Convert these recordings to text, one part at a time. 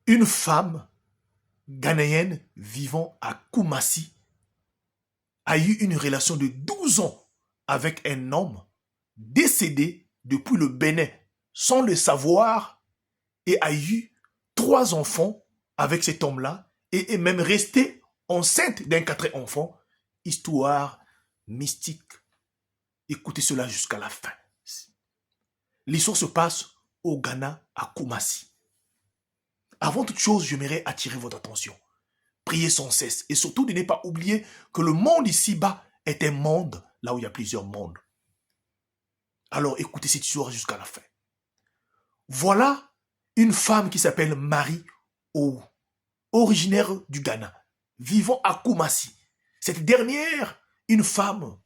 Une femme ghanéenne vivant à Koumassi a eu une relation de 12 ans avec un homme décédé depuis le Bénin sans le savoir et a eu 3 enfants avec cet homme-là et est même restée enceinte d'un quatrième enfant. Histoire mystique. Écoutez cela jusqu'à la fin. L'histoire se passe au Ghana, à Koumassi. Avant toute chose, j'aimerais attirer votre attention. Priez sans cesse et surtout ne pas oublier que le monde ici-bas est un monde là où il y a plusieurs mondes. Alors écoutez cette histoire jusqu'à la fin. Voilà une femme qui s'appelle Marie Ou, originaire du Ghana, vivant à Koumassi. Cette dernière, une femme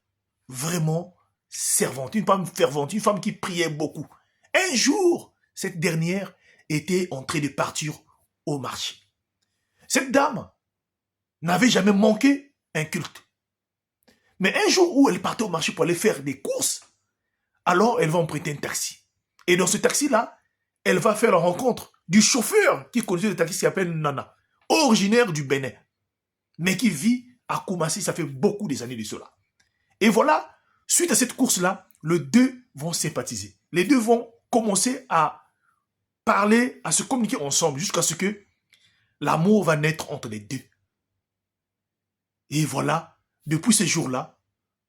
vraiment servante, une femme fervente, une femme qui priait beaucoup. Un jour, cette dernière était en train de partir au marché. Cette dame n'avait jamais manqué un culte. Mais un jour où elle partait au marché pour aller faire des courses, alors elle va emprunter un taxi. Et dans ce taxi-là, elle va faire la rencontre du chauffeur qui conduisait le taxi qui s'appelle Nana, originaire du Bénin, mais qui vit à Koumassi, ça fait beaucoup des années de cela. Et voilà, suite à cette course-là, les deux vont sympathiser. Les deux vont commencer à parler, à se communiquer ensemble jusqu'à ce que l'amour va naître entre les deux. Et voilà, depuis ce jour-là,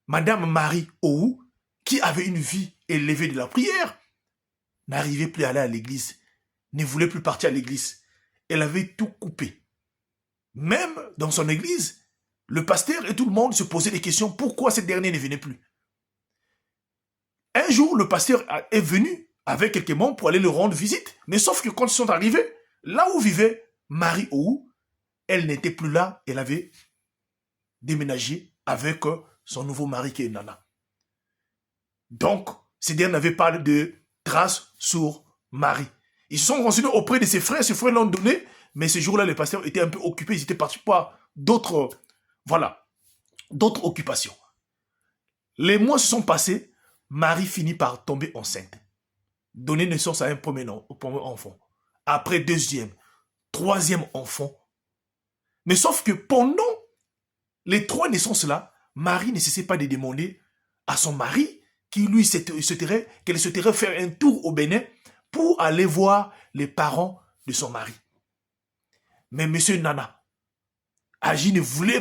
Madame Marie Ou, qui avait une vie élevée de la prière, n'arrivait plus à aller à l'église, ne voulait plus partir à l'église. Elle avait tout coupé. Même dans son église, le pasteur et tout le monde se posaient des questions pourquoi cette dernière ne venait plus. Un jour, le pasteur est venu avec quelques membres pour aller le rendre visite. Mais sauf que quand ils sont arrivés, là où vivait Marie Ou, elle n'était plus là. Elle avait déménagé avec son nouveau mari qui est Nana. Donc, ces derniers n'avaient pas de traces sur Marie. Ils se sont renseignés auprès de ses frères l'ont donné, mais ce jour-là, les pasteurs étaient un peu occupés, ils étaient partis pour d'autres, d'autres occupations. Les mois se sont passés, Marie finit par tomber enceinte, donner naissance à un premier enfant, après deuxième, troisième enfant. Mais sauf que pendant les 3 naissances-là, Marie ne cessait pas de demander à son mari qu'elle souhaiterait faire un tour au Bénin pour aller voir les parents de son mari. Mais monsieur Nana, Agi ne voulait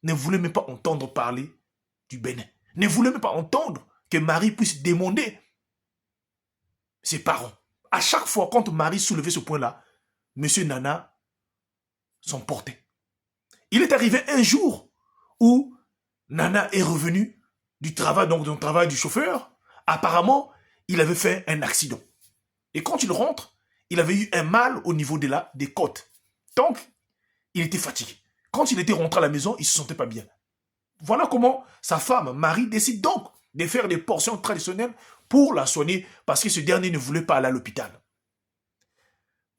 même pas entendre parler du Bénin. Ne voulait même pas entendre que Marie puisse demander ses parents. À chaque fois, quand Marie soulevait ce point-là, monsieur Nana s'emportait. Il est arrivé un jour où Nana est revenu du travail, donc du travail du chauffeur. Apparemment, il avait fait un accident. Et quand il rentre, il avait eu un mal au niveau des côtes. Donc, il était fatigué. Quand il était rentré à la maison, il ne se sentait pas bien. Voilà comment sa femme, Marie, décide donc de faire des portions traditionnelles pour la soigner parce que ce dernier ne voulait pas aller à l'hôpital.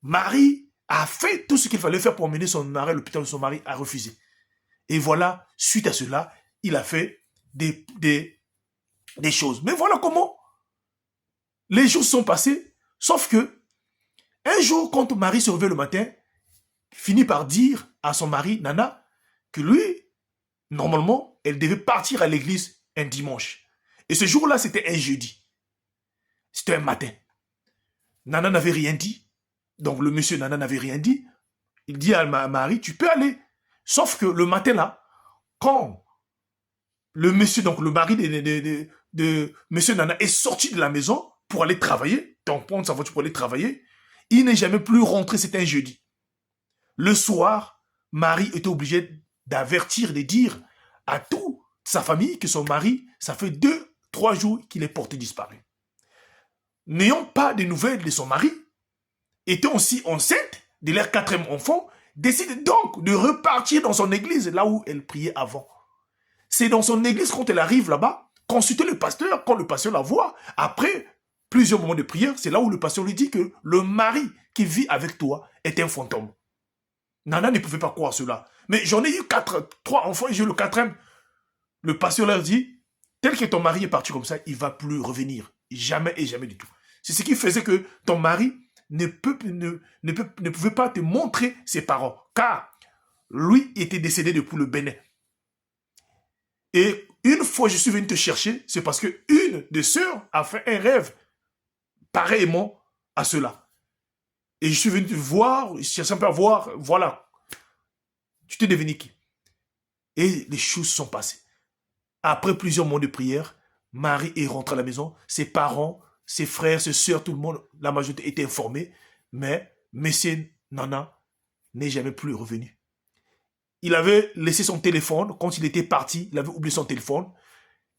Marie a fait tout ce qu'il fallait faire pour emmener son mari à l'hôpital. Son mari a refusé. Et voilà, suite à cela, il a fait des choses. Mais voilà comment les jours sont passés. Sauf que, un jour, quand Marie se réveille le matin, finit par dire à son mari, Nana, que lui, normalement, elle devait partir à l'église un dimanche. Et ce jour-là, c'était un jeudi. C'était un matin. Nana n'avait rien dit. Donc le monsieur Nana n'avait rien dit. Il dit à Marie, tu peux aller. Sauf que le matin là, quand le monsieur, donc le mari de monsieur Nana est sorti de la maison pour aller travailler, donc prendre sa voiture pour aller travailler, il n'est jamais plus rentré, c'était un jeudi. Le soir, Marie était obligée d'avertir, de dire à toute sa famille que son mari, ça fait 2-3 jours qu'il est porté disparu. N'ayant pas de nouvelles de son mari, étant aussi enceinte de leur 4e enfant, décide donc de repartir dans son église, là où elle priait avant. C'est dans son église, quand elle arrive là-bas, consulter le pasteur, quand le pasteur la voit, après plusieurs moments de prière, c'est là où le pasteur lui dit que le mari qui vit avec toi est un fantôme. Nana ne pouvait pas croire cela. Mais j'en ai eu 3 enfants et j'ai eu le 4e. Le pasteur leur dit, tel que ton mari est parti comme ça, il ne va plus revenir. Jamais et jamais du tout. C'est ce qui faisait que ton mari ne pouvait pas te montrer ses parents, car lui était décédé depuis le Bénin. Et une fois je suis venu te chercher, c'est parce que une des sœurs a fait un rêve pareillement à cela. Et je suis venu te voir, je cherchais un peu à voir, voilà, tu t'es devenu qui? Et les choses sont passées. Après plusieurs mois de prière, Marie est rentrée à la maison, ses parents, ses frères, ses sœurs, tout le monde, la majorité était informée, mais Monsieur Nana n'est jamais plus revenu. Il avait laissé son téléphone, quand il était parti, il avait oublié son téléphone.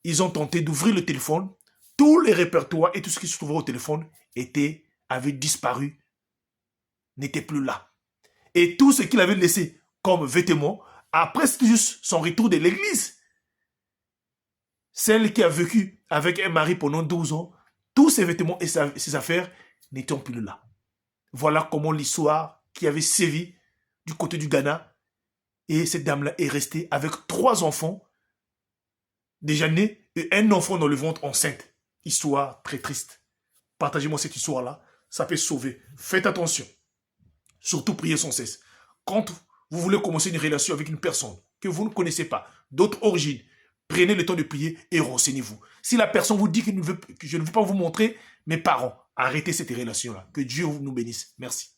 Ils ont tenté d'ouvrir le téléphone. Tous les répertoires et tout ce qui se trouvait au téléphone avait disparu, n'était plus là. Et tout ce qu'il avait laissé comme vêtements, après c'était juste son retour de l'église. Celle qui a vécu avec un mari pendant 12 ans, tous ses vêtements et ses affaires n'étaient plus là. Voilà comment l'histoire qui avait sévi du côté du Ghana. Et cette dame-là est restée avec 3 enfants déjà nés et un enfant dans le ventre enceinte. Histoire très triste. Partagez-moi cette histoire-là. Ça peut sauver. Faites attention. Surtout priez sans cesse. Quand vous voulez commencer une relation avec une personne que vous ne connaissez pas, d'autres origines, prenez le temps de prier et renseignez-vous. Si la personne vous dit que je ne veux pas vous montrer mes parents, arrêtez cette relation-là. Que Dieu nous bénisse. Merci.